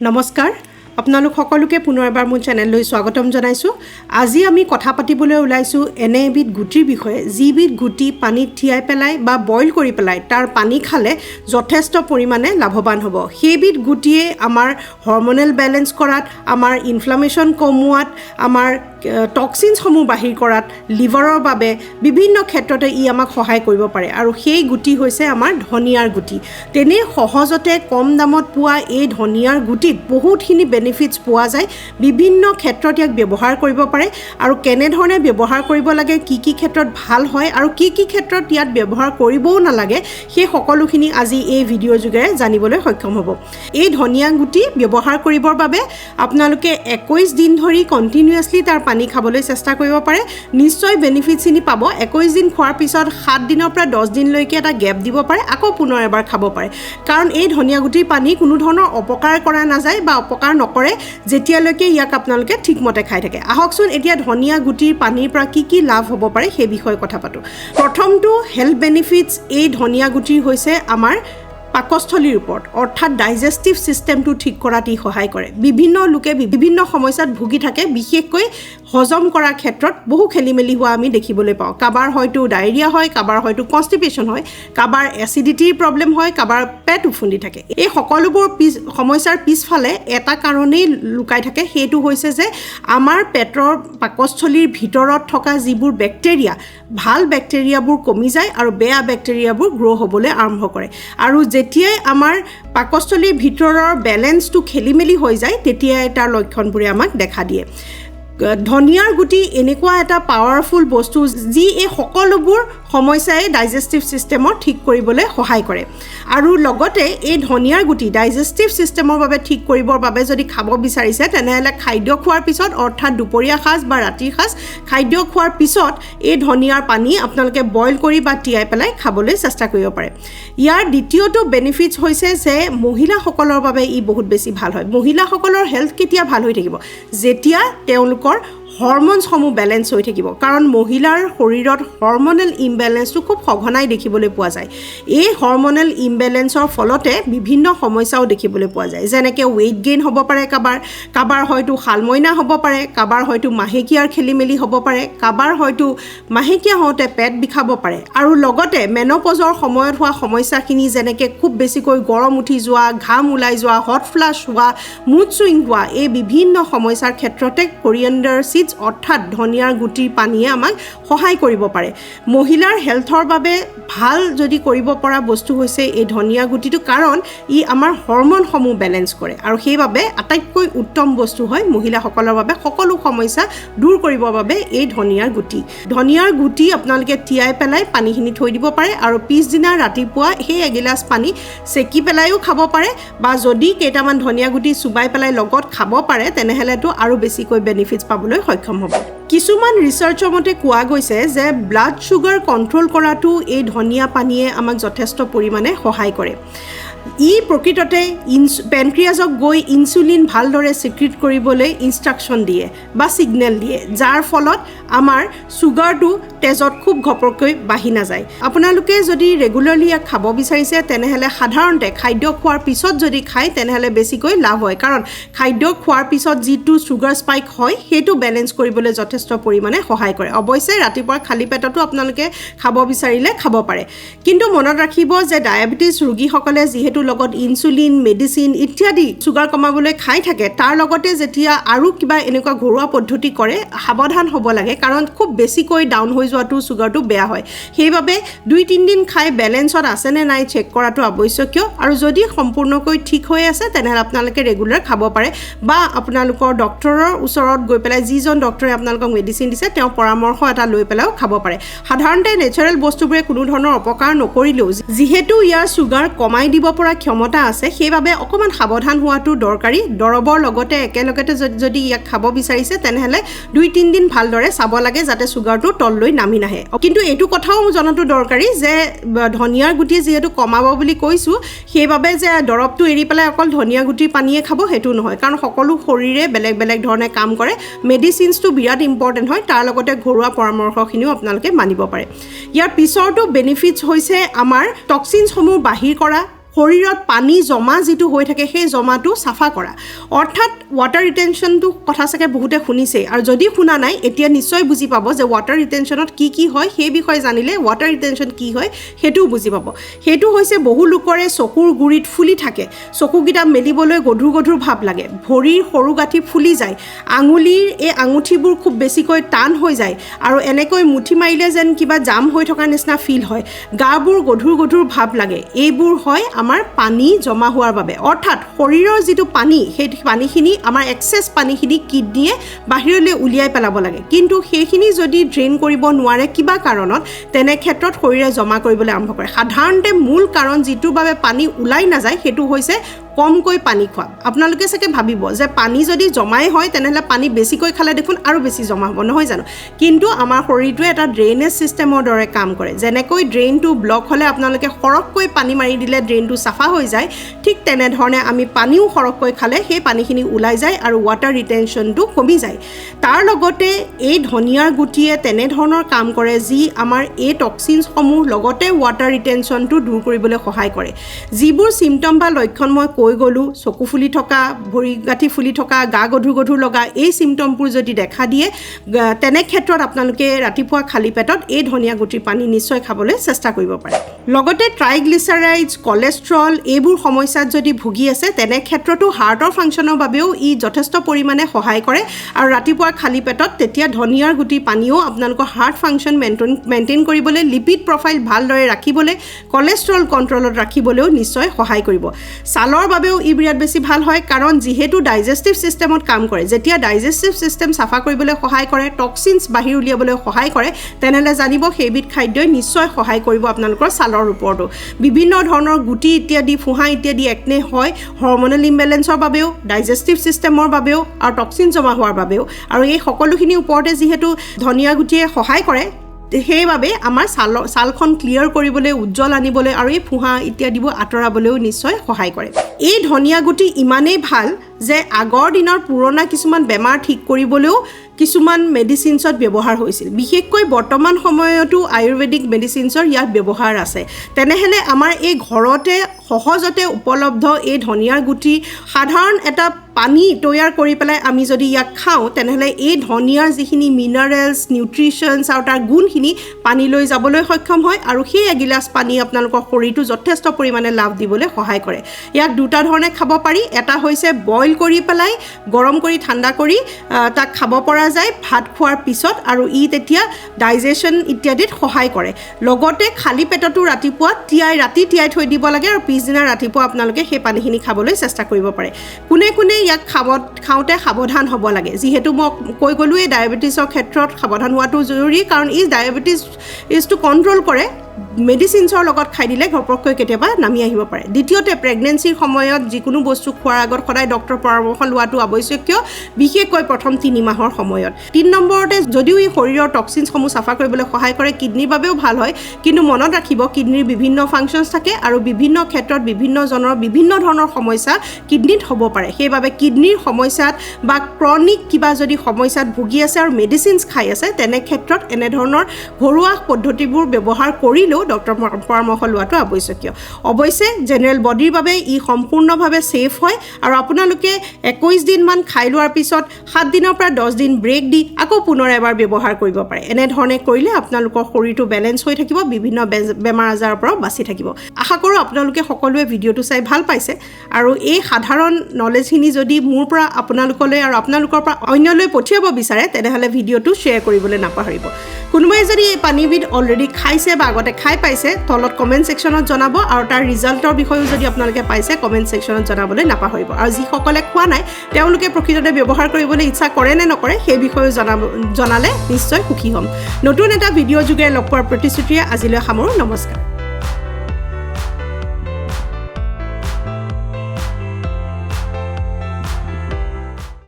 নমস্কাৰ আপোনালোক সকলোকে পুনৰ এবাৰ মোৰ চেনেললৈ স্বাগতম জনাইছোঁ। আজি আমি কথা পাতিবলৈ ওলাইছোঁ এনে এবিধ গুটিৰ বিষয়ে যিবিধ গুটি পানীত তিয়াই পেলাই বা বইল কৰি পেলাই তাৰ পানী খালে যথেষ্ট পৰিমাণে লাভৱান হ'ব। সেইবিধ গুটিয়ে আমাৰ হৰম'নেল বেলেঞ্চ কৰাত, আমাৰ ইনফ্লামেশ্যন কমোৱাত, আমাৰ টক্সিনসমূহ বাহিৰ কৰাত, লিভাৰৰ বাবে বিভিন্ন ক্ষেত্ৰতে ই আমাক সহায় কৰিব পাৰে। আৰু সেই গুটি হৈছে আমাৰ ধনিয়াৰ গুটি। তেনে সহজতে কম দামত পোৱা এই ধনিয়াৰ গুটিত বহুতখিনি বেনিফিটছ পোৱা যায়। বিভিন্ন ক্ষেত্ৰত ইয়াক ব্যৱহাৰ কৰিব পাৰে আৰু কেনেধৰণে ব্যৱহাৰ কৰিব লাগে, কি কি ক্ষেত্ৰত ভাল হয় আৰু কি কি ক্ষেত্ৰত ইয়াত ব্যৱহাৰ কৰিবও নালাগে, সেই সকলোখিনি আজি এই ভিডিঅ'ৰ যোগেৰে জানিবলৈ সক্ষম হ'ব। এই ধনিয়া গুটি ব্যৱহাৰ কৰিবৰ বাবে আপোনালোকে 21 দিন ধৰি কণ্টিনিউৱাছলি তাৰ পানী খাবলৈ চেষ্টা কৰিব পাৰে। নিশ্চয় বেনিফিটছখিনি পাব। 21 দিন খোৱাৰ পিছত 7 দিনৰ পৰা 10 দিনলৈকে এটা গেপ দিব পাৰে, আকৌ পুনৰ এবাৰ খাব পাৰে। কাৰণ এই ধনিয়া গুটিৰ পানী কোনো ধৰণৰ অপকাৰ কৰা নাযায় বা অপকাৰ নকৰে যেতিয়ালৈকে ইয়াক আপোনালোকে ঠিকমতে খাই থাকে। আহকচোন এতিয়া ধনিয়া গুটিৰ পানীৰ পৰা কি কি লাভ হ'ব পাৰে সেই বিষয়ে কথা পাতোঁ। প্ৰথমটো হেল্থ বেনিফিটছ এই ধনিয়া গুটিৰ হৈছে আমাৰ পাকস্থলীৰ ওপৰত, অৰ্থাৎ ডাইজেষ্টিভ ছিষ্টেমটো ঠিক কৰাত ই সহায় কৰে। বিভিন্ন লোকে বিভিন্ন সমস্যাত ভুগি থাকে, বিশেষকৈ হজম কৰাৰ ক্ষেত্ৰত বহু খেলিমেলি হোৱা আমি দেখিবলৈ পাওঁ। কাৰোবাৰ হয়তো ডায়েৰিয়া হয়, কাৰোবাৰ হয়তো কনষ্টিপেশ্যন হয়, কাৰোবাৰ এচিডিটিৰ প্ৰব্লেম হয়, কাৰোবাৰ পেট উফুন্দি থাকে। এই সকলোবোৰ সমস্যাৰ পিছফালে এটা কাৰণেই লুকাই থাকে, সেইটো হৈছে যে আমাৰ পেটৰ পাকস্থলীৰ ভিতৰত থকা যিবোৰ বেক্টেৰিয়া, ভাল বেক্টেৰিয়াবোৰ কমি যায় আৰু বেয়া বেক্টেৰিয়াবোৰ গ্ৰ' হ'বলৈ আৰম্ভ কৰে। আৰু যেতিয়াই আমাৰ পাকস্থলীৰ ভিতৰৰ বেলেঞ্চটো খেলি মেলি হৈ যায়, তেতিয়াই তাৰ লক্ষণবোৰে আমাক দেখা দিয়ে। ধনিয়াৰ গুটি এনেকুৱা এটা পাৱাৰফুল বস্তু যি এই সকলোবোৰ সমস্যাই ডাইজেষ্টিভ ছিষ্টেমৰ ঠিক কৰিবলৈ সহায় কৰে। আৰু লগতে এই ধনিয়াৰ গুটি ডাইজেষ্টিভ ছিষ্টেমৰ বাবে ঠিক কৰিবৰ বাবে যদি খাব বিচাৰিছে, তেনেহ'লে খাদ্য খোৱাৰ পিছত, অৰ্থাৎ দুপৰীয়া সাঁজ বা ৰাতিৰ সাঁজ খাদ্য খোৱাৰ পিছত এই ধনিয়াৰ পানী আপোনালোকে বইল কৰি বা তিয়াই পেলাই খাবলৈ চেষ্টা কৰিব পাৰে। ইয়াৰ দ্বিতীয়টো বেনিফিটছ হৈছে যে মহিলাসকলৰ বাবে ই বহুত বেছি ভাল হয়। মহিলাসকলৰ হেল্থ কেতিয়া ভাল হৈ থাকিব? যেতিয়া তেওঁলোকৰ হৰম'নছসমূহ বেলেঞ্চ হৈ থাকিব। কাৰণ মহিলাৰ শৰীৰত হৰম'নেল ইমবেলেঞ্চটো খুব সঘনাই দেখিবলৈ পোৱা যায়। এই হৰম'নেল ইমবেলেঞ্চৰ ফলতে বিভিন্ন সমস্যাও দেখিবলৈ পোৱা যায়, যেনেকৈ ৱেইট গেইন হ'ব পাৰে, কাৰোবাৰ হয়তো শালমইনা হ'ব পাৰে, কাৰোবাৰ হয়তো মাহেকীয়াৰ খেলি মেলি হ'ব পাৰে, কাৰোবাৰ হয়তো মাহেকীয়া হওঁতে পেট বিষাব পাৰে। আৰু লগতে মেন'পজৰ সময়ত হোৱা সমস্যাখিনি, যেনেকৈ খুব বেছিকৈ গৰম উঠি যোৱা, ঘাম ওলাই যোৱা, হট ফ্লাছ হোৱা, মুড চুইং হোৱা, এই বিভিন্ন সমস্যাৰ ক্ষেত্ৰতে কোৰিয়েণ্ডাৰ চিডছ অৰ্থাৎ ধনিয়াৰ গুটিৰ পানীয়ে আমাক সহায় কৰিব পাৰে। মহিলাৰ হেল্থৰ বাবে ভাল যদি কৰিব পৰা বস্তু হৈছে এই ধনিয়া গুটিটো, কাৰণ ই আমাৰ হৰম'নসমূহ বেলেঞ্চ কৰে আৰু সেইবাবে আটাইতকৈ উত্তম বস্তু হয় মহিলাসকলৰ বাবে সকলো সমস্যা দূৰ কৰিবৰ বাবে এই ধনিয়াৰ গুটি। ধনিয়াৰ গুটি আপোনালোকে তিয়াই পেলাই পানীখিনি থৈ দিব পাৰে আৰু পিছদিনা ৰাতিপুৱা সেই এগিলাচ পানী চেকি পেলাইও খাব পাৰে, বা যদি কেইটামান ধনিয়া গুটি চুবাই পেলাই লগত খাব পাৰে, তেনেহ'লেতো আৰু বেছিকৈ বেনিফিটছ পাবলৈ সক্ষম হ'ব। কিছুমান ৰিচাৰ্চৰ মতে কোৱা গৈছে যে ব্লাড ছুগাৰ কণ্ট্ৰল কৰাটো এই ধনিয়া পানীয়ে আমাক যথেষ্ট পৰিমাণে সহায় কৰে। ই প্ৰকৃততে পেনক্ৰিয়াছক গৈ ইনচুলিন ভালদৰে ছিক্ৰেট কৰিবলৈ ইনষ্ট্ৰাকশ্যন দিয়ে বা ছিগনেল দিয়ে, যাৰ ফলত আমাৰ ছুগাৰটো তেজত খুব ঘপককৈ বাঢ়ি নাযায়। আপোনালোকে যদি ৰেগুলাৰলি ইয়াক খাব বিচাৰিছে, তেনেহ'লে সাধাৰণতে খাদ্য খোৱাৰ পিছত যদি খায়, তেনেহ'লে বেছিকৈ লাভ হয়। কাৰণ খাদ্য খোৱাৰ পিছত যিটো ছুগাৰ স্পাইক হয়, সেইটো বেলেঞ্চ কৰিবলৈ যথেষ্ট পৰিমাণে সহায় কৰে। অৱশ্যে ৰাতিপুৱা খালী পেটতো আপোনালোকে খাব বিচাৰিলে খাব পাৰে, কিন্তু মনত ৰাখিব যে ডায়েবেটিছ ৰোগীসকলে যিহেতু লগত ইনচুলিন, মেডিচিন ইত্যাদি ছুগাৰ কমাবলৈ খাই থাকে, তাৰ লগতে যেতিয়া আৰু কিবা এনেকুৱা ঘৰুৱা পদ্ধতি কৰে, সাৱধান হ'ব লাগে। কাৰণ খুব বেছিকৈ ডাউন হৈ যোৱাটো ছুগাৰটো বেয়া হয়। সেইবাবে 2-3 দিন খাই বেলেঞ্চত আছেনে নাই চেক কৰাটো আৱশ্যকীয়। আৰু যদি সম্পূৰ্ণকৈ ঠিক হৈ আছে, তেনেহ'লে আপোনালোকে ৰেগুলাৰ খাব পাৰে, বা আপোনালোকৰ ডক্টৰৰ ওচৰত গৈ পেলাই, যিজন ডক্টৰে আপোনালোকক মেডিচিন দিছে, তেওঁৰ পৰামৰ্শ এটা লৈ পেলাইও খাব পাৰে। সাধাৰণতে নেচাৰেল বস্তুবোৰে কোনো ধৰণৰ অপকাৰ নকৰিলেও যিহেতু ইয়াৰ ছুগাৰ কমাই দিব পৰা ক্ষমতা আছে, সেইবাবে অকণমান সাৱধান হোৱাটো দৰকাৰী। দৰৱৰ লগতে একেলগতে যদি ইয়াক খাব বিচাৰিছে, তেনেহ'লে 2-3 দিন ভালদৰে চাব লাগে যাতে ছুগাৰটো তললৈ নামি নাহে। কিন্তু এইটো কথাও জনাটো দৰকাৰী যে ধনিয়াৰ গুটি যিহেতু কমাব বুলি কৈছোঁ, সেইবাবে যে দৰৱটো এৰি পেলাই অকল ধনিয়া গুটিৰ পানীয়ে খাব সেইটো নহয়, কাৰণ সকলো শৰীৰে বেলেগ বেলেগ ধৰণে কাম কৰে। মেডিচিনছটো বিৰাট ইম্পৰ্টেণ্ট হয়, তাৰ লগতে ঘৰুৱা পৰামৰ্শখিনিও আপোনালোকে মানিব পাৰে। ইয়াৰ পিছৰটো বেনিফিটছ হৈছে আমাৰ টক্সিনছসমূহ বাহিৰ কৰা, শৰীৰত পানী জমা যিটো হৈ থাকে সেই জমাটো চাফা কৰা অৰ্থাৎ ৱাটাৰ ৰিটেনশ্যনটো কথা চাগে বহুতে শুনিছে আৰু যদি শুনা নাই এতিয়া নিশ্চয় বুজি পাব যে ৱাটাৰ ৰিটেনশ্যনত কি হয় সেই বিষয়ে জানিলে ৱাটাৰ ৰিটেনশ্যন কি হয় সেইটোও বুজি পাব সেইটো হৈছে বহু লোকৰে চকুৰ গুৰিত ফুলি থাকে চকুকেইটা মেলিবলৈ গধুৰ ভাৱ লাগে ভৰিৰ সৰু গাঁঠি ফুলি যায় আঙুলিৰ এই আঙুঠিবোৰ খুব বেছিকৈ টান হৈ যায় আৰু এনেকৈ মুঠি মাৰিলে যেন কিবা জাম হৈ থকা নিচিনা ফিল হয় গাবোৰ গধুৰ ভাৱ লাগে এইবোৰ হয় আমাৰ পানী জমা হোৱাৰ বাবে অৰ্থাৎ শৰীৰৰ যিটো পানী সেই পানীখিনি আমাৰ এক্সেছ পানীখিনি কিডনিয়ে বাহিৰলৈ উলিয়াই পেলাব লাগে কিন্তু সেইখিনি যদি ড্ৰেইন কৰিব নোৱাৰে কিবা কাৰণত তেনে ক্ষেত্ৰত শৰীৰে জমা কৰিবলৈ আৰম্ভ কৰে সাধাৰণতে মূল কাৰণ যিটোৰ বাবে পানী ওলাই নাযায় সেইটো হৈছে কমকৈ পানী খোৱা আপোনালোকে চাগে ভাবিব যে পানী যদি জমাই হয় তেনেহ'লে পানী বেছিকৈ খালে দেখোন আৰু বেছি জমা হ'ব নহয় জানো কিন্তু আমাৰ শৰীৰটোৱে এটা ড্ৰেইনেজ ছিষ্টেমৰ দৰে কাম কৰে যেনেকৈ ড্ৰেইনটো ব্লক হ'লে আপোনালোকে সৰহকৈ পানী মাৰি দিলে ড্ৰেইনটো চাফা হৈ যায় ঠিক তেনেধৰণে আমি পানীও সৰহকৈ খালে সেই পানীখিনি ওলাই যায় আৰু ৱাটাৰ ৰিটেনশ্যনটো কমি যায় তাৰ লগতে এই ধনিয়াৰ গুটিয়ে তেনেধৰণৰ কাম কৰে যি আমাৰ এই টক্সিনছসমূহ লগতে ৱাটাৰ ৰিটেনশ্যনটো দূৰ কৰিবলৈ সহায় কৰে যিবোৰ ছিমটম বা লক্ষণ মই কৈ গ'লোঁ চকু ফুলি থকা ভৰি গাঁঠি ফুলি থকা গা গধুৰ লগা এই ছিমটমবোৰ যদি দেখা দিয়ে তেনে ক্ষেত্ৰত আপোনালোকে ৰাতিপুৱা খালী পেটত এই ধনিয়া গুটিৰ পানী নিশ্চয় খাবলৈ চেষ্টা কৰিব পাৰে লগতে ট্ৰাইগ্লিচাৰাইডছ কলেষ্ট্ৰল এইবোৰ সমস্যাত যদি ভুগি আছে তেনে ক্ষেত্ৰতো হাৰ্টৰ ফাংচনৰ বাবেও ই যথেষ্ট পৰিমাণে সহায় কৰে আৰু ৰাতিপুৱা খালী পেটত তেতিয়া ধনিয়াৰ গুটিৰ পানীও আপোনালোকৰ হাৰ্ট ফাংচন মেইনটেইন কৰিবলৈ লিপিড প্ৰফাইল ভালদৰে ৰাখিবলৈ কলেষ্ট্ৰল কণ্ট্ৰলত ৰাখিবলৈও নিশ্চয় সহায় কৰিব ছালৰ বাবেও ই বিৰাট বেছি ভাল হয় কাৰণ যিহেতু ডাইজেষ্টিভ ছিষ্টেমত কাম কৰে যেতিয়া ডাইজেষ্টিভ ছিষ্টেম চাফা কৰিবলৈ সহায় কৰে টক্সিনছ বাহিৰ উলিয়াবলৈ সহায় কৰে তেনেহ'লে জানিব সেইবিধ খাদ্যই নিশ্চয় সহায় কৰিব আপোনালোকৰ ছালৰ ওপৰতো বিভিন্ন ধৰণৰ গুটি ইত্যাদি ফুঁহা ইত্যাদি একনে হয় হৰমনেল ইমবেলেঞ্চৰ বাবেও ডাইজেষ্টিভ ছিষ্টেমৰ বাবেও আৰু টক্সিন জমা হোৱাৰ বাবেও আৰু এই সকলোখিনি ওপৰতে যিহেতু ধনিয়া গুটিয়ে সহায় কৰে সেইবাবে আমাৰ ছালখন ক্লিয়াৰ কৰিবলৈ উজ্জ্বল আনিবলৈ আৰু এই ফুঁহা ইত্যাদিবোৰ আঁতৰাবলৈও নিশ্চয় সহায় কৰে এই ধনিয়া গুটি ইমানেই ভাল যে আগৰ দিনৰ পুৰণা কিছুমান বেমাৰ ঠিক কৰিবলৈও কিছুমান মেডিচিনছত ব্যৱহাৰ হৈছিল বিশেষকৈ বৰ্তমান সময়তো আয়ুৰ্বেদিক মেডিচিনছৰ ইয়াত ব্যৱহাৰ আছে তেনেহ'লে আমাৰ এই ঘৰতে সহজতে উপলব্ধ এই ধনিয়াৰ গুটি সাধাৰণ এটা পানী তৈয়াৰ কৰি পেলাই আমি যদি ইয়াক খাওঁ তেনেহ'লে এই ধনিয়াৰ যিখিনি মিনাৰেলছ নিউট্ৰিশ্যনছ আৰু তাৰ গুণখিনি পানীলৈ যাবলৈ সক্ষম হয় আৰু সেই এগিলাচ পানী আপোনালোকৰ শৰীৰটো যথেষ্ট পৰিমাণে লাভ দিবলৈ সহায় কৰে ইয়াক দুটা ধৰণে খাব পাৰি এটা হৈছে বইল কৰি পেলাই গৰম কৰি ঠাণ্ডা কৰি তাক খাব পৰা যায় ভাত খোৱাৰ পিছত আৰু ই তেতিয়া ডাইজেশ্যন ইত্যাদিত সহায় কৰে লগতে খালী পেটতো ৰাতিপুৱা ৰাতি তিয়াই থৈ দিব লাগে আৰু পিছদিনা ৰাতিপুৱা আপোনালোকে সেই পানীখিনি খাবলৈ চেষ্টা কৰিব পাৰে কোনে ইয়াক খাওঁতে সাৱধান হ'ব লাগে যিহেতু মই কৈ গ'লোঁ এই ডায়েবেটিছৰ ক্ষেত্ৰত সাৱধান হোৱাটো জৰুৰী কাৰণ ই ডায়েবেটিছটো কণ্ট্ৰল কৰে মেডিচিনছৰ লগত খাই দিলে ঘপককৈ কেতিয়াবা নামি আহিব পাৰে দ্বিতীয়তে প্ৰেগনেঞ্চিৰ সময়ত যিকোনো বস্তু খোৱাৰ আগত সদায় ডক্টৰৰ পৰামৰ্শ লোৱাটো আৱশ্যকীয় বিশেষকৈ প্ৰথম 3 মাহৰ সময়ত 3 নম্বৰতে যদিও ই শৰীৰৰ টক্সিনছসমূহ চাফা কৰিবলৈ সহায় কৰে কিডনিৰ বাবেও ভাল হয় কিন্তু মনত ৰাখিব কিডনিৰ বিভিন্ন ফাংচনছ থাকে আৰু বিভিন্ন ক্ষেত্ৰত বিভিন্নজনৰ বিভিন্ন ধৰণৰ সমস্যা কিডনিত হ'ব পাৰে সেইবাবে কিডনিৰ সমস্যাত বা ক্ৰনিক কিবা যদি সমস্যাত ভুগি আছে আৰু মেডিচিনছ খাই আছে তেনে ক্ষেত্ৰত এনেধৰণৰ ঘৰুৱা পদ্ধতিবোৰ ব্যৱহাৰ কৰি ডক্টৰৰ পৰামৰ্শ লোৱাটো আৱশ্যকীয় অৱশ্যে জেনেৰেল বডিৰ বাবে ই সম্পূৰ্ণভাৱে ছেফ হয় আৰু আপোনালোকে 21 দিনমান খাই লোৱাৰ পিছত 7 দিনৰ পৰা 10 দিন ব্ৰেক দি আকৌ পুনৰ এবাৰ ব্যৱহাৰ কৰিব পাৰে এনেধৰণে কৰিলে আপোনালোকৰ শৰীৰটো বেলেঞ্চ হৈ থাকিব বিভিন্ন বেমাৰ আজাৰৰ পৰা বাচি থাকিব আশা কৰোঁ আপোনালোকে সকলোৱে ভিডিঅ'টো চাই ভাল পাইছে আৰু এই সাধাৰণ নলেজখিনি যদি মোৰ পৰা আপোনালোকলৈ আৰু আপোনালোকৰ পৰা অন্যলৈ পঠিয়াব বিচাৰে তেনেহ'লে ভিডিঅ'টো শ্বেয়াৰ কৰিবলৈ নাপাহৰিব কোনোবাই যদি এই পানীবিধ অলৰেডি খাইছে বা আগতে খাই পাইছে তলত কমেণ্ট ছেকশ্যনত জনাব আৰু তাৰ ৰিজাল্টৰ বিষয়েও যদি আপোনালোকে পাইছে কমেণ্ট ছেকশ্যনত জনাবলৈ নাপাহৰিব আৰু যিসকলে খোৱা নাই তেওঁলোকে প্ৰকৃততে ব্যৱহাৰ কৰিবলৈ ইচ্ছা কৰে নে নকৰে সেই বিষয়েও জনালে নিশ্চয় সুখী হ'ম নতুন এটা ভিডিঅ' যোগে লগ পোৱাৰ প্ৰতিশ্ৰুতিৰে আজিলৈ সামৰোঁ নমস্কাৰ